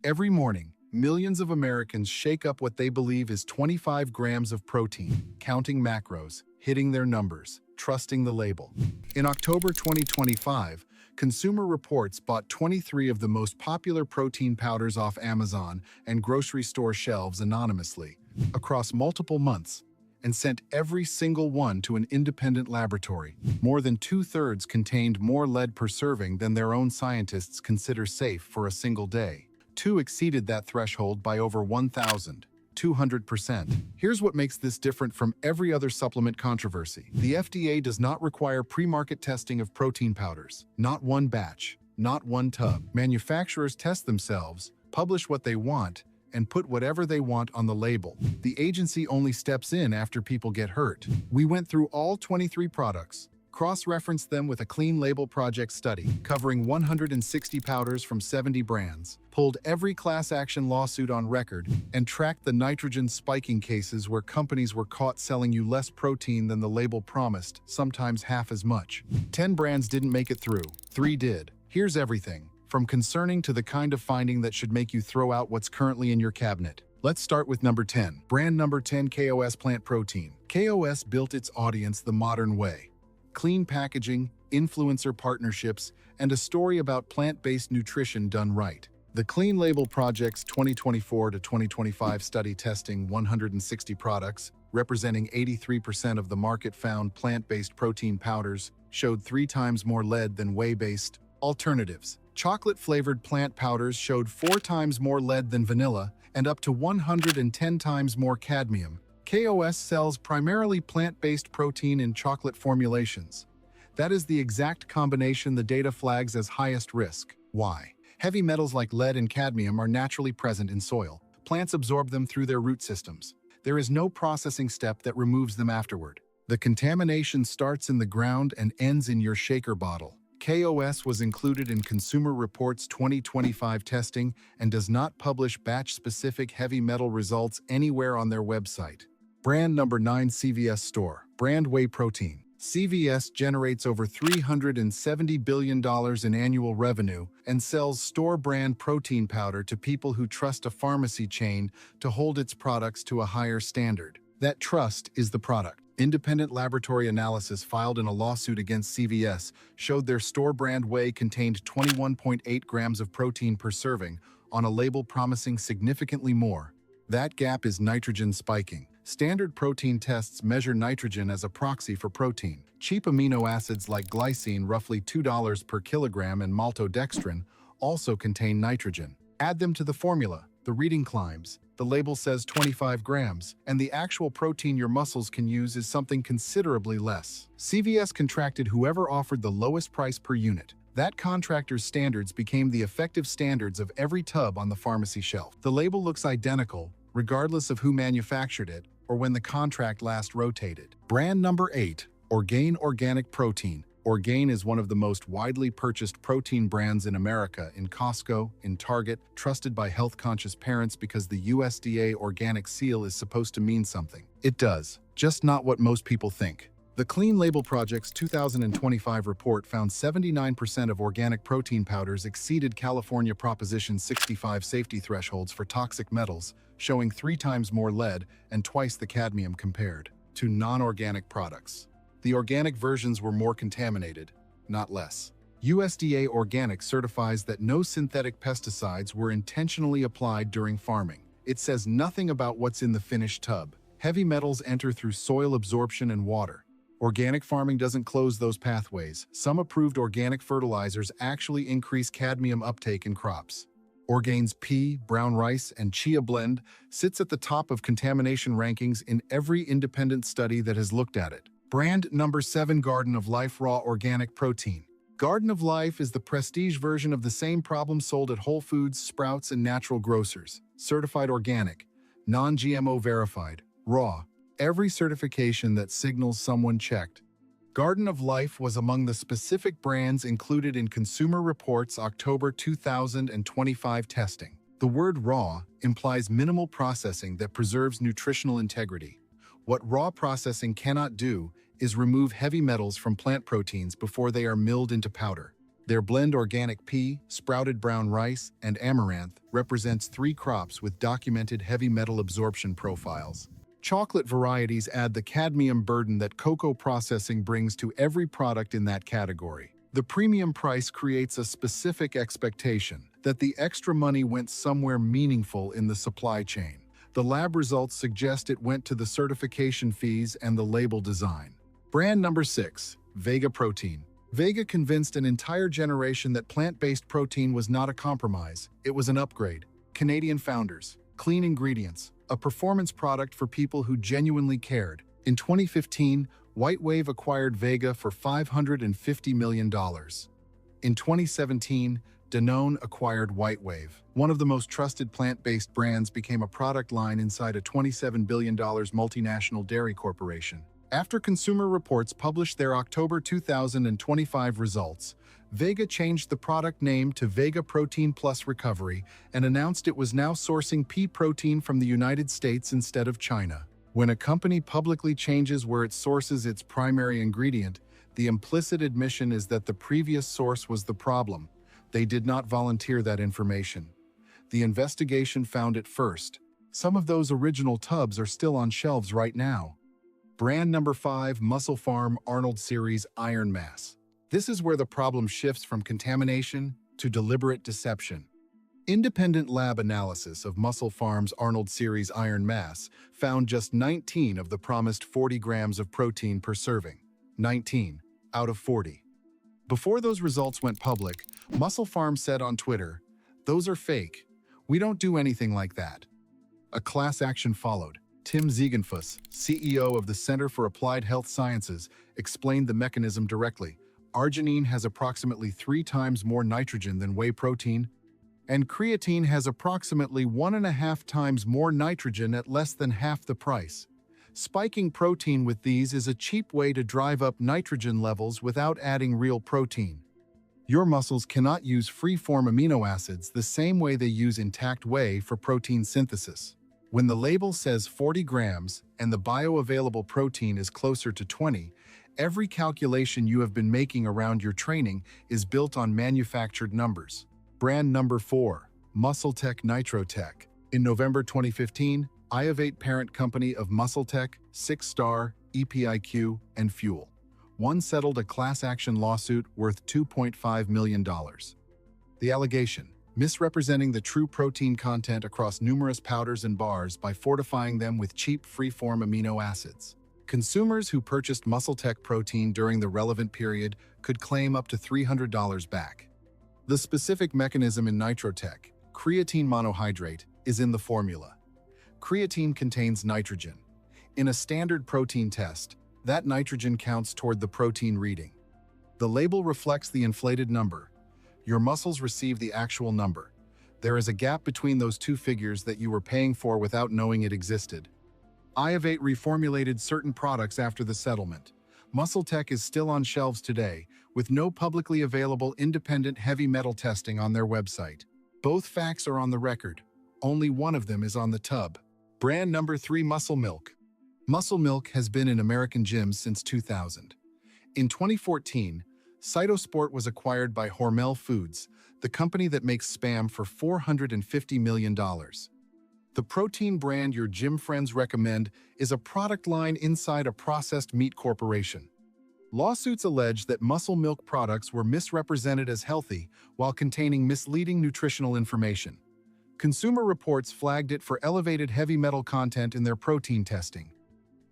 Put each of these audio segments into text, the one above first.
Every morning, millions of Americans shake up what they believe is 25 grams of protein, counting macros, hitting their numbers, trusting the label. In October 2025, Consumer Reports bought 23 of the most popular protein powders off Amazon and grocery store shelves anonymously, across multiple months, and sent every single one to an independent laboratory. More than two-thirds contained more lead per serving than their own scientists consider safe for a single day. Two exceeded that threshold by over 1,200%. Here's what makes this different from every other supplement controversy. The FDA does not require pre-market testing of protein powders. Not one batch, not one tub. Manufacturers test themselves, publish what they want, and put whatever they want on the label. The agency only steps in after people get hurt. We went through all 23 products, cross-referenced them with a Clean Label Project study covering 160 powders from 70 brands, pulled every class action lawsuit on record, and tracked the nitrogen spiking cases where companies were caught selling you less protein than the label promised, sometimes half as much. 10 brands didn't make it through, 3 did. Here's everything, from concerning to the kind of finding that should make you throw out what's currently in your cabinet. Let's start with number 10. Brand number 10, KOS Plant Protein. KOS built its audience the modern way. Clean packaging, influencer partnerships, and a story about plant-based nutrition done right. The Clean Label Project's 2024 to 2025 study testing 160 products, representing 83% of the market, found plant-based protein powders showed 3 times more lead than whey-based alternatives. Chocolate-flavored plant powders showed 4 times more lead than vanilla and up to 110 times more cadmium. KOS sells primarily plant-based protein in chocolate formulations. That is the exact combination the data flags as highest risk. Why? Heavy metals like lead and cadmium are naturally present in soil. Plants absorb them through their root systems. There is no processing step that removes them afterward. The contamination starts in the ground and ends in your shaker bottle. KOS was included in Consumer Reports' 2025 testing and does not publish batch-specific heavy metal results anywhere on their website. Brand number 9, CVS Store. Brand Whey Protein. CVS generates over $370 billion in annual revenue and sells store-brand protein powder to people who trust a pharmacy chain to hold its products to a higher standard. That trust is the product. Independent laboratory analysis filed in a lawsuit against CVS showed their store-brand whey contained 21.8 grams of protein per serving on a label promising significantly more. That gap is nitrogen spiking. Standard protein tests measure nitrogen as a proxy for protein. Cheap amino acids like glycine, roughly $2 per kilogram, and maltodextrin also contain nitrogen. Add them to the formula. The reading climbs. The label says 25 grams, and the actual protein your muscles can use is something considerably less. CVS contracted whoever offered the lowest price per unit. That contractor's standards became the effective standards of every tub on the pharmacy shelf. The label looks identical, regardless of who manufactured it or when the contract last rotated. Brand number 8, Orgain Organic Protein. Orgain is one of the most widely purchased protein brands in America, in Costco, in Target, trusted by health-conscious parents because the USDA organic seal is supposed to mean something. It does, just not what most people think. The Clean Label Project's 2025 report found 79% of organic protein powders exceeded California Proposition 65 safety thresholds for toxic metals, showing 3 times more lead and twice the cadmium compared to non-organic products. The organic versions were more contaminated, not less. USDA Organic certifies that no synthetic pesticides were intentionally applied during farming. It says nothing about what's in the finished tub. Heavy metals enter through soil absorption and water. Organic farming doesn't close those pathways. Some approved organic fertilizers actually increase cadmium uptake in crops. Orgain's pea, brown rice, and chia blend sits at the top of contamination rankings in every independent study that has looked at it. Brand number 7, Garden of Life Raw Organic Protein. Garden of Life is the prestige version of the same problem sold at Whole Foods, Sprouts, and natural grocers. Certified organic, non-GMO verified, raw, every certification that signals someone checked. Garden of Life was among the specific brands included in Consumer Reports' October 2025 testing. The word raw implies minimal processing that preserves nutritional integrity. What raw processing cannot do is remove heavy metals from plant proteins before they are milled into powder. Their blend organic pea, sprouted brown rice, and amaranth represents 3 crops with documented heavy metal absorption profiles. Chocolate varieties add the cadmium burden that cocoa processing brings to every product in that category. The premium price creates a specific expectation that the extra money went somewhere meaningful in the supply chain. The lab results suggest it went to the certification fees and the label design. Brand number 6, Vega Protein. Vega convinced an entire generation that plant-based protein was not a compromise, it was an upgrade. Canadian founders, clean ingredients, a performance product for people who genuinely cared. In 2015, Whey acquired Vega for $550 million. In 2017, Danone acquired Whey. One of the most trusted plant-based brands became a product line inside a $27 billion multinational dairy corporation. After Consumer Reports published their October 2025 results, Vega changed the product name to Vega Protein Plus Recovery and announced it was now sourcing pea protein from the United States instead of China. When a company publicly changes where it sources its primary ingredient, the implicit admission is that the previous source was the problem. They did not volunteer that information. The investigation found it first. Some of those original tubs are still on shelves right now. Brand number 5, MusclePharm Arnold Series Iron Mass. This is where the problem shifts from contamination to deliberate deception. Independent lab analysis of MusclePharm's Arnold Series Iron Mass found just 19 of the promised 40 grams of protein per serving. 19 out of 40. Before those results went public, MusclePharm said on Twitter, "Those are fake. We don't do anything like that." A class action followed. Tim Ziegenfuss, CEO of the Center for Applied Health Sciences, explained the mechanism directly. Arginine has approximately 3 times more nitrogen than whey protein, and creatine has approximately 1.5 times more nitrogen at less than half the price. Spiking protein with these is a cheap way to drive up nitrogen levels without adding real protein. Your muscles cannot use free-form amino acids the same way they use intact whey for protein synthesis. When the label says 40 grams and the bioavailable protein is closer to 20, every calculation you have been making around your training is built on manufactured numbers. Brand number 4, MuscleTech NitroTech. In November 2015, Iovate, parent company of MuscleTech, 6-Star, EPIQ, and Fuel, settled a class action lawsuit worth $2.5 million. The allegation: misrepresenting the true protein content across numerous powders and bars by fortifying them with cheap free-form amino acids. Consumers who purchased MuscleTech protein during the relevant period could claim up to $300 back. The specific mechanism in NitroTech, creatine monohydrate, is in the formula. Creatine contains nitrogen. In a standard protein test, that nitrogen counts toward the protein reading. The label reflects the inflated number. Your muscles receive the actual number. There is a gap between those two figures that you were paying for without knowing it existed. Iovate reformulated certain products after the settlement. MuscleTech is still on shelves today, with no publicly available independent heavy metal testing on their website. Both facts are on the record. Only one of them is on the tub. Brand number 3, Muscle Milk. Muscle Milk has been in American gyms since 2000. In 2014, Cytosport was acquired by Hormel Foods, the company that makes Spam for $450 million. The protein brand your gym friends recommend is a product line inside a processed meat corporation. Lawsuits allege that Muscle Milk products were misrepresented as healthy while containing misleading nutritional information. Consumer Reports flagged it for elevated heavy metal content in their protein testing.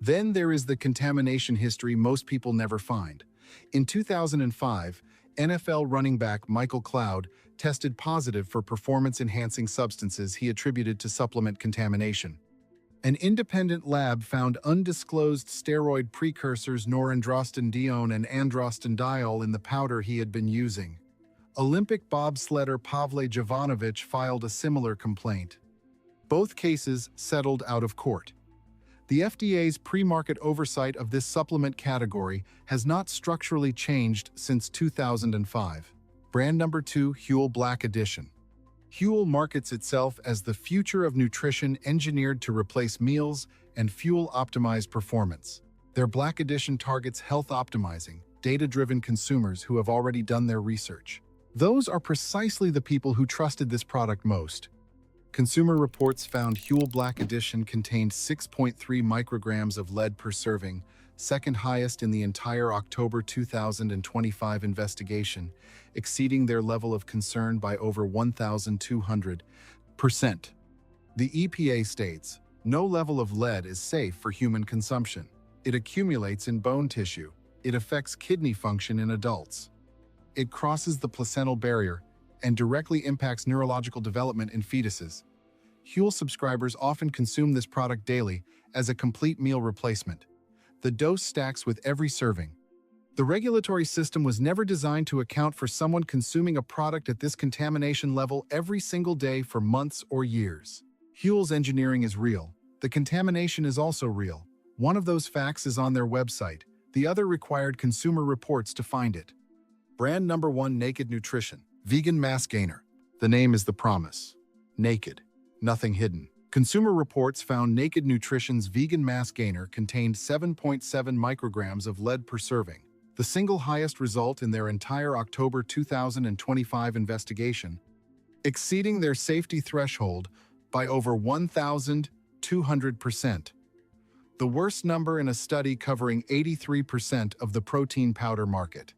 Then there is the contamination history most people never find. In 2005, NFL running back Michael Cloud tested positive for performance-enhancing substances he attributed to supplement contamination. An independent lab found undisclosed steroid precursors norandrostenedione and androstenediol in the powder he had been using. Olympic bobsledder Pavle Jovanovic filed a similar complaint. Both cases settled out of court. The FDA's pre-market oversight of this supplement category has not structurally changed since 2005. Brand number 2, Huel Black Edition. Huel markets itself as the future of nutrition engineered to replace meals and fuel optimized performance. Their Black Edition targets health optimizing, data-driven consumers who have already done their research. Those are precisely the people who trusted this product most. Consumer Reports found Huel Black Edition contained 6.3 micrograms of lead per serving, second highest in the entire October 2025 investigation, exceeding their level of concern by over 1,200%. The EPA states, no level of lead is safe for human consumption. It accumulates in bone tissue. It affects kidney function in adults. It crosses the placental barrier and directly impacts neurological development in fetuses. Huel subscribers often consume this product daily as a complete meal replacement. The dose stacks with every serving. The regulatory system was never designed to account for someone consuming a product at this contamination level every single day for months or years. Huel's engineering is real. The contamination is also real. One of those facts is on their website. The other required Consumer Reports to find it. Brand number 1, Naked Nutrition. Vegan Mass Gainer. The name is the promise. Naked. Nothing hidden. Consumer Reports found Naked Nutrition's Vegan Mass Gainer contained 7.7 micrograms of lead per serving, the single highest result in their entire October 2025 investigation, exceeding their safety threshold by over 1,200%. The worst number in a study covering 83% of the protein powder market.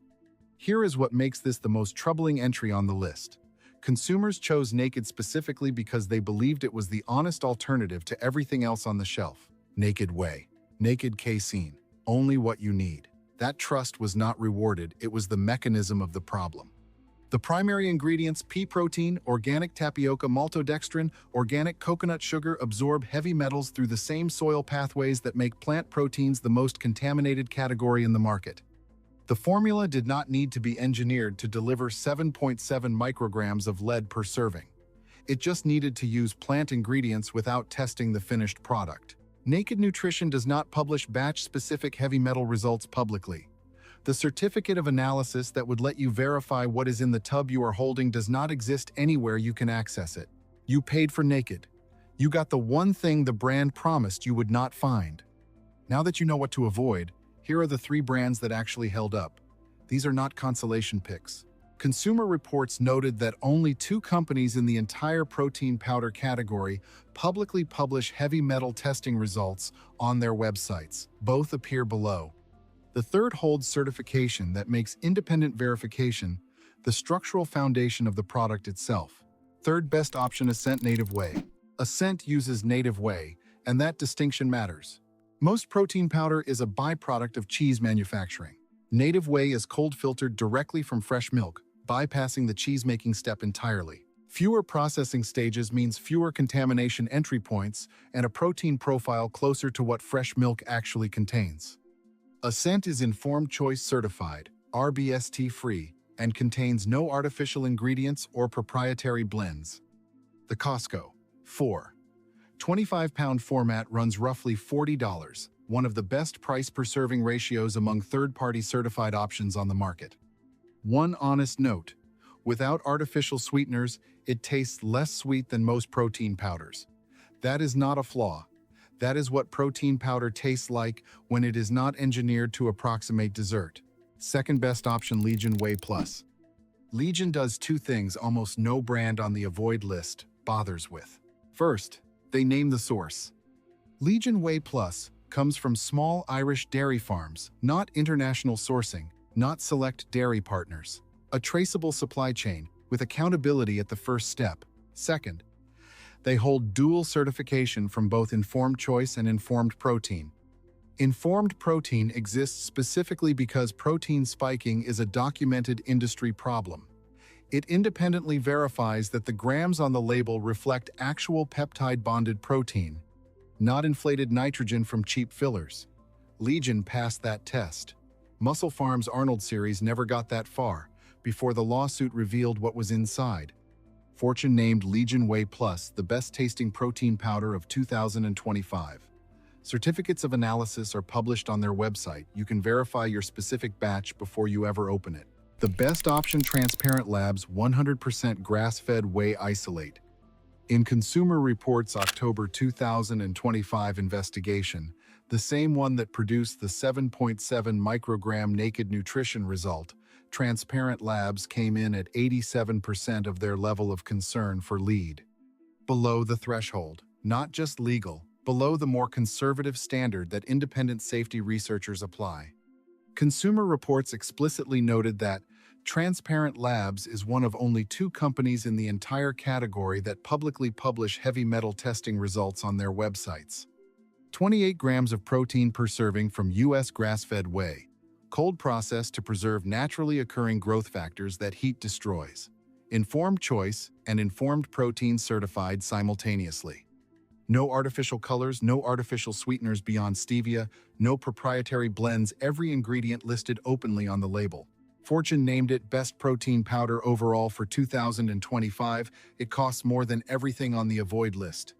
Here is what makes this the most troubling entry on the list. Consumers chose Naked specifically because they believed it was the honest alternative to everything else on the shelf. Naked Whey. Naked casein. Only what you need. That trust was not rewarded, it was the mechanism of the problem. The primary ingredients pea protein, organic tapioca maltodextrin, organic coconut sugar absorb heavy metals through the same soil pathways that make plant proteins the most contaminated category in the market. The formula did not need to be engineered to deliver 7.7 micrograms of lead per serving. It just needed to use plant ingredients without testing the finished product. Naked Nutrition does not publish batch-specific heavy metal results publicly. The certificate of analysis that would let you verify what is in the tub you are holding does not exist anywhere you can access it. You paid for Naked. You got the one thing the brand promised you would not find. Now that you know what to avoid, here are the 3 brands that actually held up. These are not consolation picks. Consumer Reports noted that only 2 companies in the entire protein powder category publicly publish heavy metal testing results on their websites. Both appear below. The third holds certification that makes independent verification the structural foundation of the product itself. Third best option, Ascent Native Whey. Ascent uses native whey, and that distinction matters. Most protein powder is a byproduct of cheese manufacturing. Native whey is cold filtered directly from fresh milk, bypassing the cheese-making step entirely. Fewer processing stages means fewer contamination entry points and a protein profile closer to what fresh milk actually contains. Ascent is Informed Choice certified, RBST-free, and contains no artificial ingredients or proprietary blends. The Costco 25-pound format runs roughly $40, one of the best price per serving ratios among third-party certified options on the market. One honest note, without artificial sweeteners, it tastes less sweet than most protein powders. That is not a flaw. That is what protein powder tastes like when it is not engineered to approximate dessert. Second best option, Legion Whey Plus. Legion does 2 things almost no brand on the avoid list bothers with. First, they name the source. Legion Whey Plus comes from small Irish dairy farms, not international sourcing, not select dairy partners. A traceable supply chain with accountability at the first step. Second, they hold dual certification from both Informed Choice and Informed Protein. Informed Protein exists specifically because protein spiking is a documented industry problem. It independently verifies that the grams on the label reflect actual peptide-bonded protein, not inflated nitrogen from cheap fillers. Legion passed that test. Muscle Farms' Arnold series never got that far, before the lawsuit revealed what was inside. Fortune named Legion Whey Plus the best-tasting protein powder of 2025. Certificates of analysis are published on their website. You can verify your specific batch before you ever open it. The best option, Transparent Labs 100% grass-fed whey isolate. In Consumer Reports' October 2025 investigation, the same one that produced the 7.7 microgram Naked Nutrition result, Transparent Labs came in at 87% of their level of concern for lead. Below the threshold, not just legal, below the more conservative standard that independent safety researchers apply. Consumer Reports explicitly noted that Transparent Labs is one of only 2 companies in the entire category that publicly publish heavy metal testing results on their websites. 28 grams of protein per serving from U.S. grass-fed whey, cold processed to preserve naturally occurring growth factors that heat destroys. Informed choice and informed protein certified simultaneously. No artificial colors, no artificial sweeteners beyond stevia, no proprietary blends, every ingredient listed openly on the label. Fortune named it Best Protein Powder overall for 2025. It costs more than everything on the Avoid list.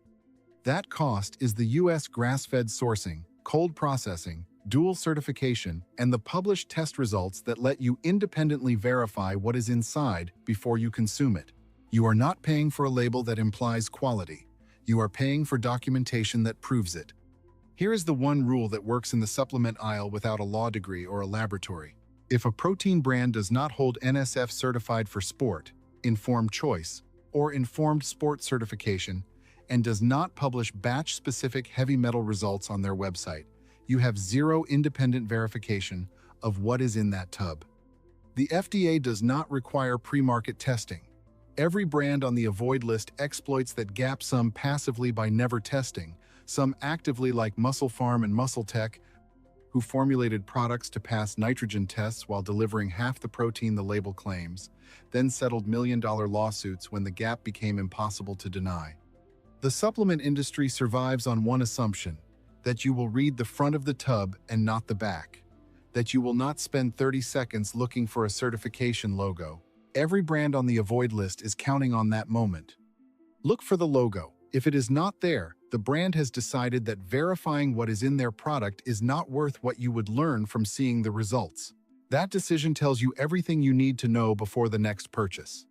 That cost is the U.S. grass-fed sourcing, cold processing, dual certification, and the published test results that let you independently verify what is inside before you consume it. You are not paying for a label that implies quality. You are paying for documentation that proves it. Here is the one rule that works in the supplement aisle without a law degree or a laboratory. If a protein brand does not hold NSF certified for sport, informed choice, or informed sport certification, and does not publish batch-specific heavy metal results on their website, you have zero independent verification of what is in that tub. The FDA does not require pre-market testing. Every brand on the Avoid list exploits that gap, some passively by never testing, some actively like Muscle Farm and Muscle Tech, who formulated products to pass nitrogen tests while delivering half the protein the label claims, then settled million-dollar lawsuits when the gap became impossible to deny. The supplement industry survives on one assumption, that you will read the front of the tub and not the back, that you will not spend 30 seconds looking for a certification logo. Every brand on the Avoid list is counting on that moment. Look for the logo. If it is not there, the brand has decided that verifying what is in their product is not worth what you would learn from seeing the results. That decision tells you everything you need to know before the next purchase.